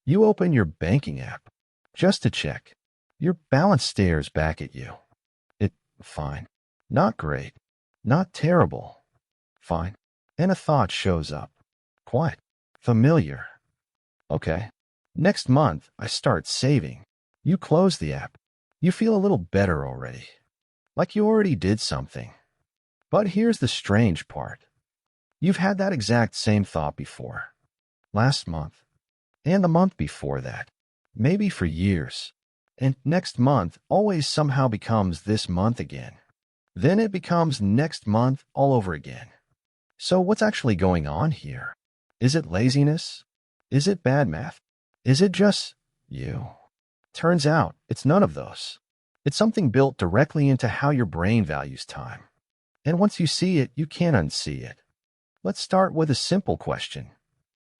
You open your banking app just to check. Your balance stares back at you. It, fine. Not great. Not terrible. Fine. And a thought shows up. Quite familiar. Okay. Next month, I start saving. You close the app. You feel a little better already. Like you already did something. But here's the strange part. You've had that exact same thought before. Last month. And the month before that. Maybe for years. And next month always somehow becomes this month again. Then it becomes next month all over again. So what's actually going on here? Is it laziness? Is it bad math? Is it just you? Turns out it's none of those. It's something built directly into how your brain values time. And once you see it, you can't unsee it. Let's start with a simple question.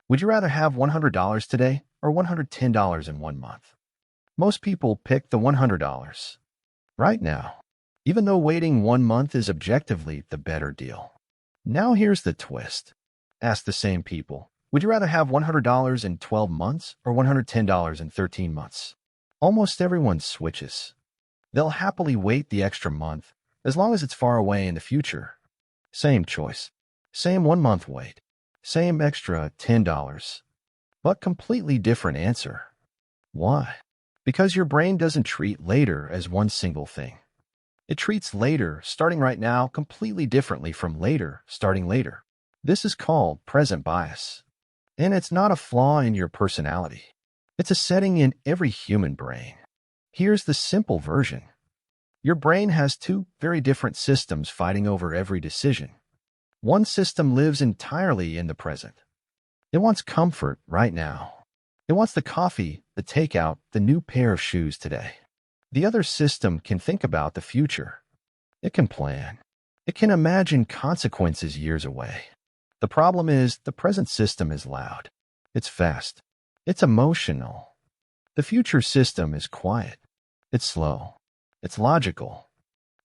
Would you rather have $100 today or $110 in 1 month? Most people pick the $100 right now, even though waiting 1 month is objectively the better deal. Now here's the twist. Ask the same people, would you rather have $100 in 12 months or $110 in 13 months? Almost everyone switches. They'll happily wait the extra month, as long as it's far away in the future. Same choice. Same 1 month wait. Same extra $10. But completely different answer. Why? Because your brain doesn't treat later as one single thing. It treats later, starting right now, completely differently from later, starting later. This is called present bias. And it's not a flaw in your personality. It's a setting in every human brain. Here's the simple version. Your brain has two very different systems fighting over every decision. One system lives entirely in the present. It wants comfort right now. It wants the coffee, the takeout, the new pair of shoes today. The other system can think about the future. It can plan. It can imagine consequences years away. The problem is the present system is loud. It's fast. It's emotional. The future system is quiet. It's slow. It's logical.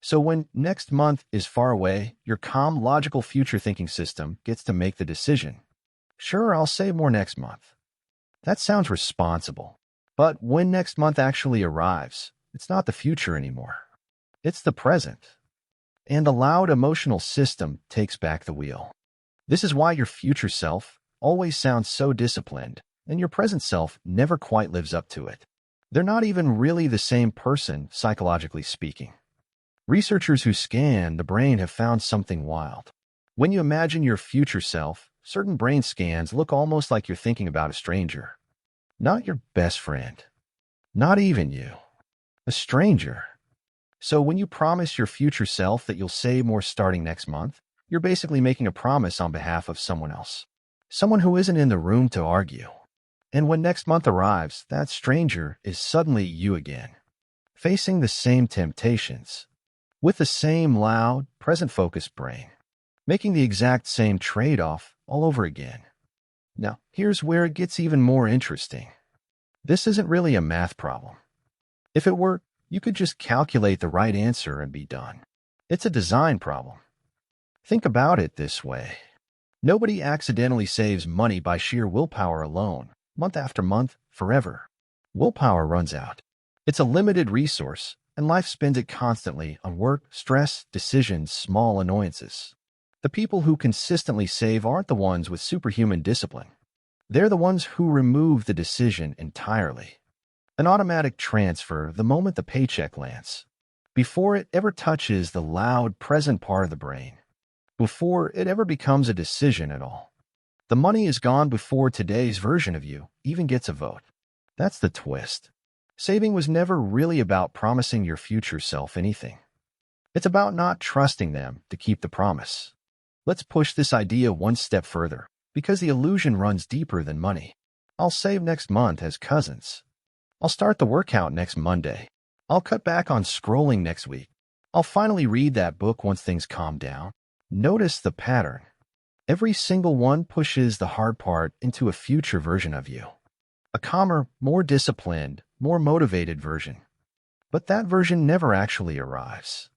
So when next month is far away, your calm, logical future thinking system gets to make the decision. Sure, I'll save more next month. That sounds responsible. But when next month actually arrives, it's not the future anymore. It's the present. And the loud emotional system takes back the wheel. This is why your future self always sounds so disciplined, and your present self never quite lives up to it. They're not even really the same person, psychologically speaking. Researchers who scan the brain have found something wild. When you imagine your future self, certain brain scans look almost like you're thinking about a stranger. Not your best friend. Not even you. A stranger. So when you promise your future self that you'll save more starting next month, you're basically making a promise on behalf of someone else. Someone who isn't in the room to argue. And when next month arrives, that stranger is suddenly you again, facing the same temptations, with the same loud, present-focused brain, making the exact same trade-off all over again. Now, here's where it gets even more interesting. This isn't really a math problem. If it were, you could just calculate the right answer and be done. It's a design problem. Think about it this way. Nobody accidentally saves money by sheer willpower alone, month after month, forever. Willpower runs out. It's a limited resource, and life spends it constantly on work, stress, decisions, small annoyances. The people who consistently save aren't the ones with superhuman discipline. They're the ones who remove the decision entirely. An automatic transfer the moment the paycheck lands, before it ever touches the loud, present part of the brain, before it ever becomes a decision at all. The money is gone before today's version of you even gets a vote. That's the twist. Saving was never really about promising your future self anything. It's about not trusting them to keep the promise. Let's push this idea one step further, because the illusion runs deeper than money. I'll save next month as cousins. I'll start the workout next Monday. I'll cut back on scrolling next week. I'll finally read that book once things calm down. Notice the pattern. Every single one pushes the hard part into a future version of you. A calmer, more disciplined, more motivated version. But that version never actually arrives.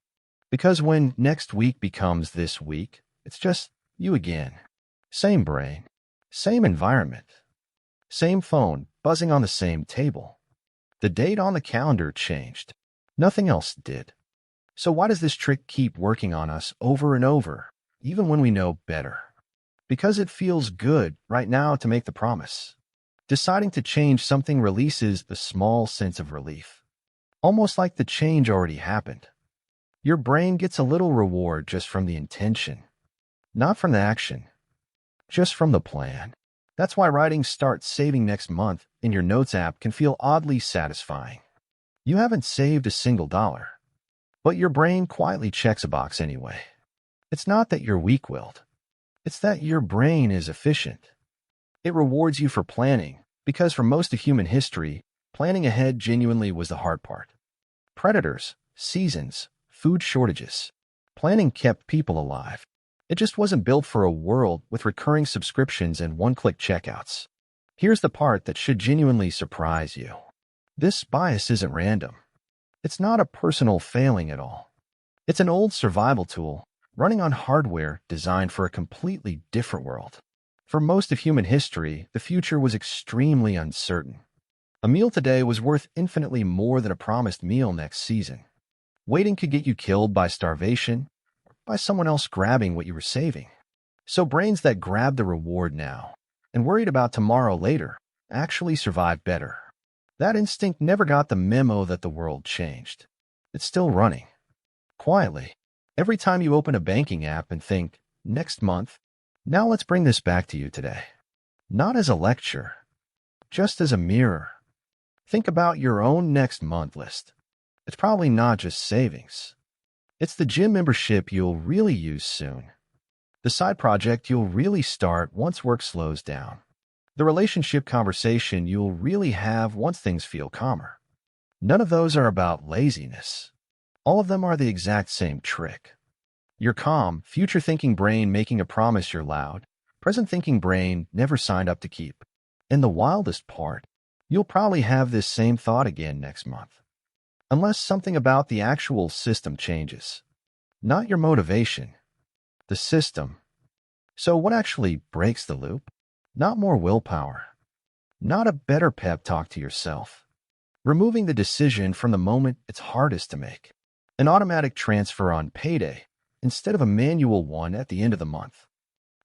Because when next week becomes this week, it's just you again. Same brain. Same environment. Same phone, buzzing on the same table. The date on the calendar changed. Nothing else did. So why does this trick keep working on us over and over, even when we know better? Because it feels good right now to make the promise. Deciding to change something releases a small sense of relief, almost like the change already happened. Your brain gets a little reward just from the intention, not from the action, just from the plan. That's why writing "Start saving next month" in your Notes app can feel oddly satisfying. You haven't saved a single dollar, but your brain quietly checks a box anyway. It's not that you're weak-willed. It's that your brain is efficient. It rewards you for planning, because for most of human history, planning ahead genuinely was the hard part. Predators, seasons, food shortages. Planning kept people alive. It just wasn't built for a world with recurring subscriptions and one-click checkouts. Here's the part that should genuinely surprise you. This bias isn't random. It's not a personal failing at all. It's an old survival tool running on hardware designed for a completely different world. For most of human history, the future was extremely uncertain. A meal today was worth infinitely more than a promised meal next season. Waiting could get you killed by starvation, or by someone else grabbing what you were saving. So brains that grab the reward now and worried about tomorrow later actually survive better. That instinct never got the memo that the world changed. It's still running. Quietly. Every time you open a banking app and think, next month, now let's bring this back to you today. Not as a lecture, just as a mirror. Think about your own next month list. It's probably not just savings. It's the gym membership you'll really use soon. The side project you'll really start once work slows down. The relationship conversation you'll really have once things feel calmer. None of those are about laziness. All of them are the exact same trick. Your calm, future-thinking brain making a promise your loud, present-thinking brain never signed up to keep. And the wildest part, you'll probably have this same thought again next month. Unless something about the actual system changes. Not your motivation. The system. So what actually breaks the loop? Not more willpower. Not a better pep talk to yourself. Removing the decision from the moment it's hardest to make. An automatic transfer on payday instead of a manual one at the end of the month.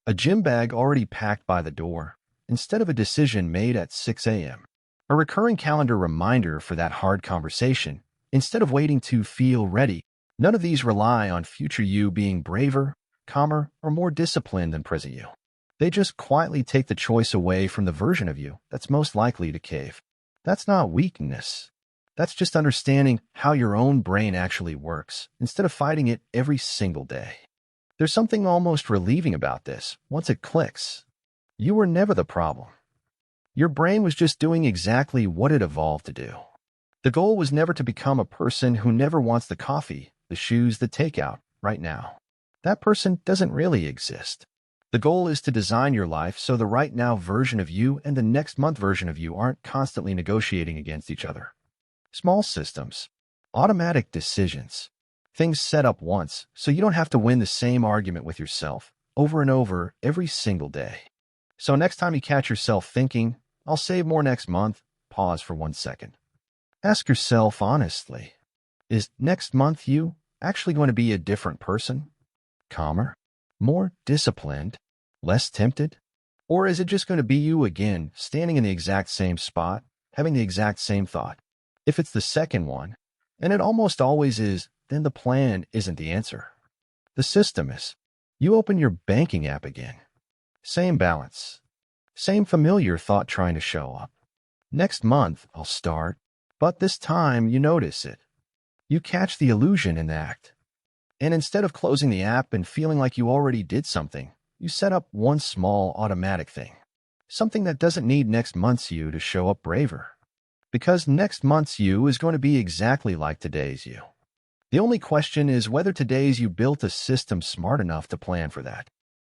A gym bag already packed by the door instead of a decision made at 6 a.m. A recurring calendar reminder for that hard conversation instead of waiting to feel ready. None of these rely on future you being braver, calmer, or more disciplined than present you. They just quietly take the choice away from the version of you that's most likely to cave. That's not weakness. That's just understanding how your own brain actually works instead of fighting it every single day. There's something almost relieving about this once it clicks. You were never the problem. Your brain was just doing exactly what it evolved to do. The goal was never to become a person who never wants the coffee, the shoes, the takeout right now. That person doesn't really exist. The goal is to design your life so the right now version of you and the next month version of you aren't constantly negotiating against each other. Small systems, automatic decisions, things set up once so you don't have to win the same argument with yourself over and over every single day. So next time you catch yourself thinking, I'll save more next month, pause for 1 second. Ask yourself honestly, is next month you actually going to be a different person? Calmer? More disciplined? Less tempted? Or is it just going to be you again, standing in the exact same spot, having the exact same thought? If it's the second one, and it almost always is, then the plan isn't the answer. The system is. You open your banking app again. Same balance. Same familiar thought trying to show up. Next month, I'll start. But this time, you notice it. You catch the illusion in the act. And instead of closing the app and feeling like you already did something, you set up one small automatic thing. Something that doesn't need next month's you to show up braver. Because next month's you is going to be exactly like today's you. The only question is whether today's you built a system smart enough to plan for that.